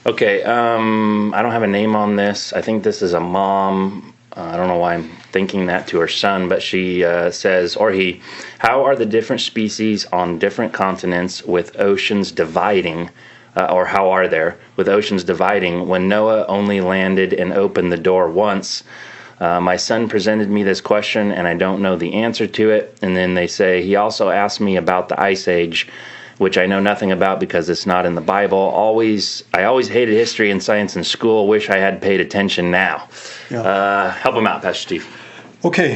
Okay, I don't have a name on this. I think this is a mom. I don't know why I'm thinking that to her son, but she says, or he, how are the different species on different continents with oceans dividing, or how are there with oceans dividing when Noah only landed and opened the door once? My son presented me this question, and I don't know the answer to it. And then they say, he also asked me about the Ice Age, which I know nothing about because it's not in the Bible. I always hated history and science in school. Wish I had paid attention now. Yeah. Help him out, Pastor Steve. Okay.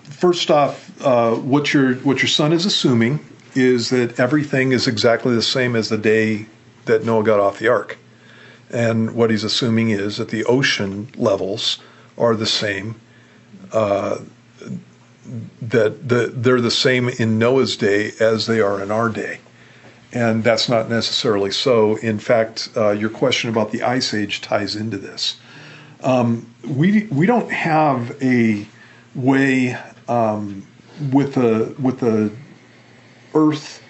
First off, what your son is assuming is that everything is exactly the same as the day that Noah got off the ark. And what he's assuming is that the ocean levels are the same, they're the same in Noah's day as they are in our day. And that's not necessarily so. In fact, your question about the Ice Age ties into this. We don't have a way with the Earth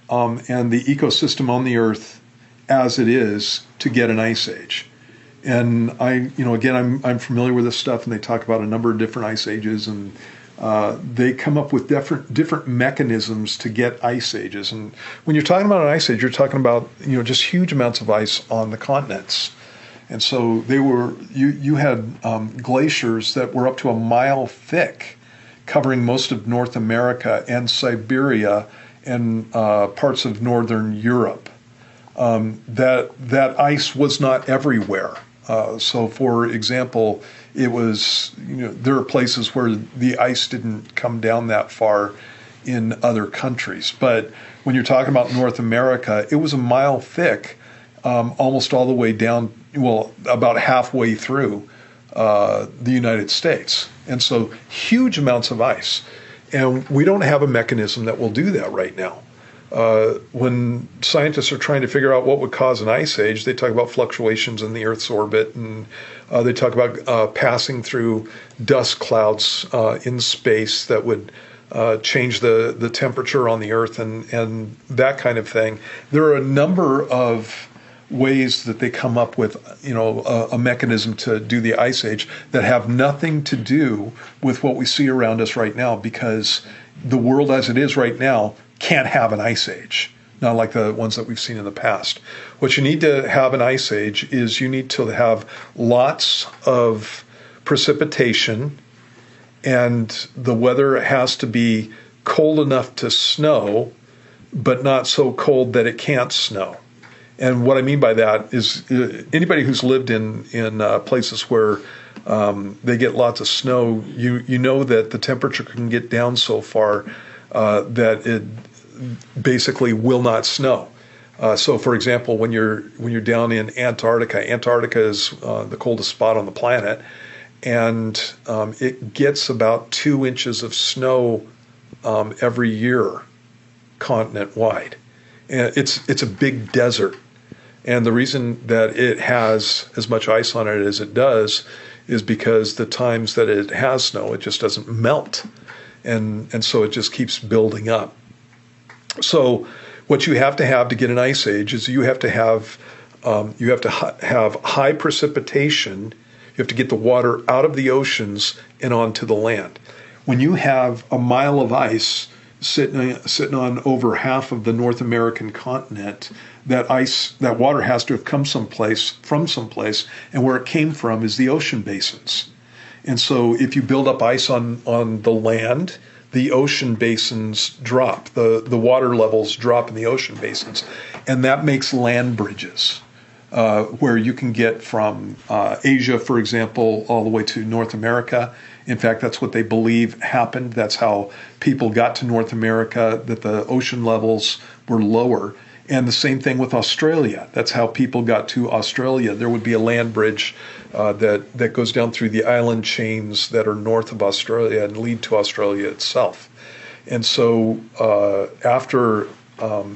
and the ecosystem on the Earth as it is to get an ice age. And I'm familiar with this stuff, and they talk about a number of different ice ages, and they come up with different mechanisms to get ice ages. And when you're talking about an ice age, you're talking about just huge amounts of ice on the continents. And so you had glaciers that were up to a mile thick, covering most of North America and Siberia and parts of northern Europe. That ice was not everywhere. So, for example, it was, there are places where the ice didn't come down that far in other countries. But when you're talking about North America, it was a mile thick, almost all the way down, about halfway through the United States. And so huge amounts of ice. And we don't have a mechanism that will do that right now. When scientists are trying to figure out what would cause an ice age, they talk about fluctuations in the Earth's orbit, and they talk about passing through dust clouds in space that would change the temperature on the Earth and that kind of thing. There are a number of ways that they come up with, a mechanism to do the ice age that have nothing to do with what we see around us right now, because the world as it is right now can't have an ice age, not like the ones that we've seen in the past. What you need to have an ice age is you need to have lots of precipitation, and the weather has to be cold enough to snow, but not so cold that it can't snow. And what I mean by that is anybody who's lived in places where they get lots of snow, you know that the temperature can get down so far that it basically will not snow. So, for example, when you're down in Antarctica is the coldest spot on the planet, and it gets about 2 inches of snow every year, continent wide. And it's a big desert. And the reason that it has as much ice on it as it does is because the times that it has snow, it just doesn't melt. And so it just keeps building up. So what you have to get an ice age is you have to have high precipitation. You have to get the water out of the oceans and onto the land. When you have a mile of ice sitting on over half of the North American continent, that water has to have come from someplace, and where it came from is the ocean basins. And so if you build up ice on the land, the ocean basins drop, the water levels drop in the ocean basins, and that makes land bridges where you can get from Asia, for example, all the way to North America. In fact, that's what they believe happened. That's how people got to North America, that the ocean levels were lower. And the same thing with Australia. That's how people got to Australia. There would be a land bridge that goes down through the island chains that are north of Australia and lead to Australia itself. And so after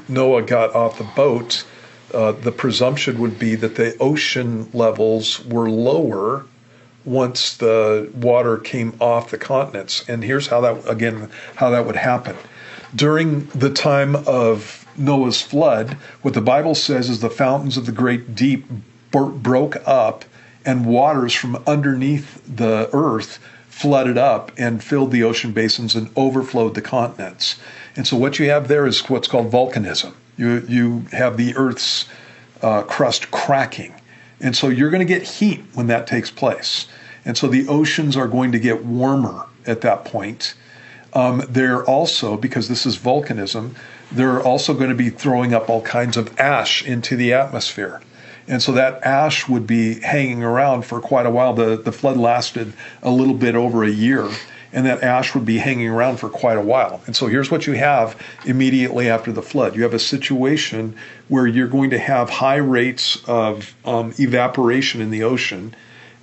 Noah got off the boat, the presumption would be that the ocean levels were lower once the water came off the continents. And here's how that would happen. During the time of Noah's flood, what the Bible says is the fountains of the great deep broke up, and waters from underneath the earth flooded up and filled the ocean basins and overflowed the continents. And so what you have there is what's called volcanism. You have the earth's crust cracking. And so you're going to get heat when that takes place. And so the oceans are going to get warmer at that point. They're also, because this is volcanism, they're also going to be throwing up all kinds of ash into the atmosphere. And so that ash would be hanging around for quite a while. The flood lasted a little bit over a year, and that ash would be hanging around for quite a while. And so here's what you have immediately after the flood. You have a situation where you're going to have high rates of evaporation in the ocean,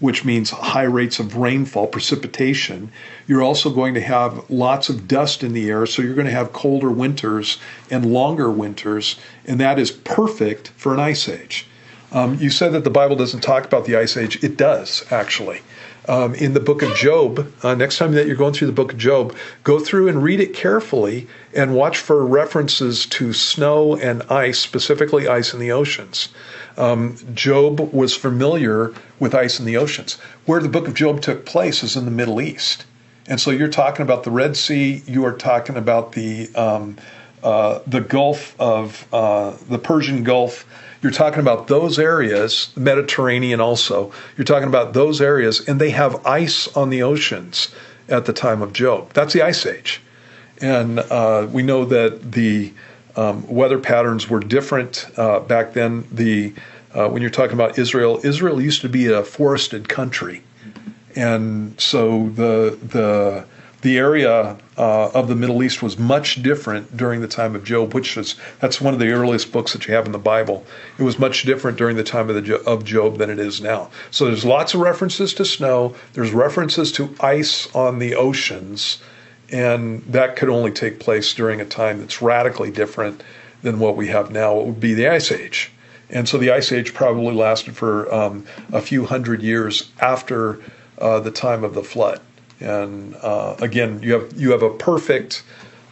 which means high rates of rainfall, precipitation. You're also going to have lots of dust in the air, so you're going to have colder winters and longer winters, and that is perfect for an ice age. You said that the Bible doesn't talk about the ice age. It does, actually. In the book of Job, next time that you're going through the book of Job, go through and read it carefully and watch for references to snow and ice, specifically ice in the oceans. Job was familiar with ice in the oceans. Where the book of Job took place is in the Middle East. And so you're talking about the Red Sea, you are talking about the Gulf of, the Persian Gulf. You're talking about those areas, the Mediterranean also. You're talking about those areas, and they have ice on the oceans at the time of Job. That's the Ice Age. And we know that the weather patterns were different back then. When you're talking about Israel, Israel used to be a forested country. And so the area of the Middle East was much different during the time of Job, that's one of the earliest books that you have in the Bible. It was much different during the time of Job than it is now. So there's lots of references to snow. There's references to ice on the oceans, and that could only take place during a time that's radically different than what we have now. It would be the Ice Age. And so the Ice Age probably lasted for a few hundred years after the time of the flood. And again, you have a perfect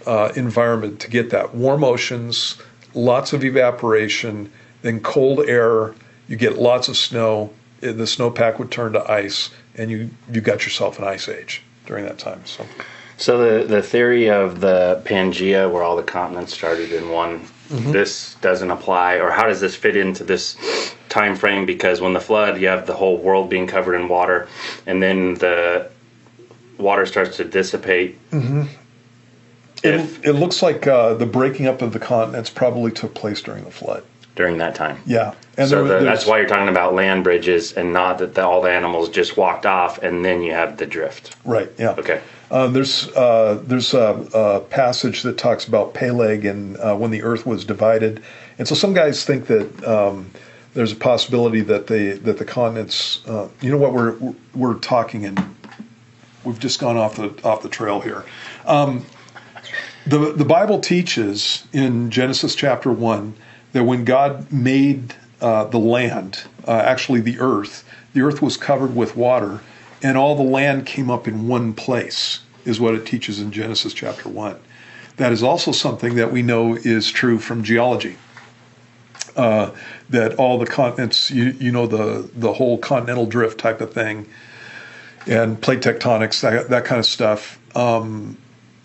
environment to get that. Warm oceans, lots of evaporation, then cold air. You get lots of snow. The snowpack would turn to ice, and you got yourself an ice age during that time. So the theory of the Pangea, where all the continents started in one, this doesn't apply, or how does this fit into this time frame? Because when the flood, you have the whole world being covered in water, and then the water starts to dissipate. It looks like the breaking up of the continents probably took place during the flood. During that time. Yeah. And so that's why you're talking about land bridges and not that all the animals just walked off and then you have the drift. Right, yeah. Okay. There's a passage that talks about Peleg and when the earth was divided. And so some guys think that there's a possibility that the continents, you know what, we're talking, and we've just gone off the trail here. The Bible teaches in Genesis chapter 1 that when God made the land, actually the earth was covered with water, and all the land came up in one place, is what it teaches in Genesis chapter 1. That is also something that we know is true from geology. That all the continents, you know, the whole continental drift type of thing, and plate tectonics, that kind of stuff.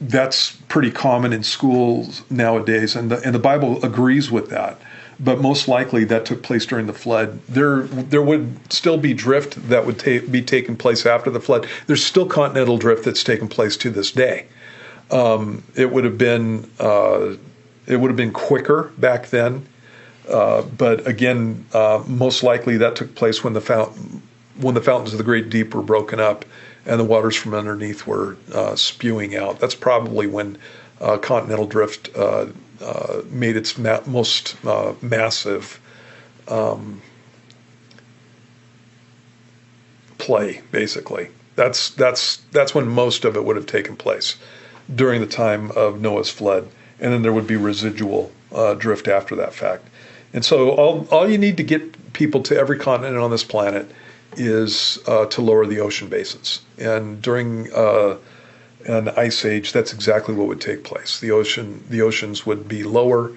That's pretty common in schools nowadays, and the Bible agrees with that. But most likely that took place during the flood. There would still be drift that would be taking place after the flood. There's still continental drift that's taken place to this day. It would have been quicker back then, but again, most likely that took place when the fountains of the great deep were broken up and the waters from underneath were spewing out. That's probably when continental drift made its most massive play. Basically, that's when most of it would have taken place during the time of Noah's flood, and then there would be residual drift after that fact. And so all you need to get people to every continent on this planet is to lower the ocean basins. And during an ice age, that's exactly what would take place. The oceans would be lower,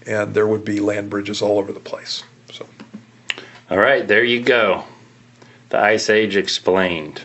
and there would be land bridges all over the place. So, All right, there you go. The Ice Age explained.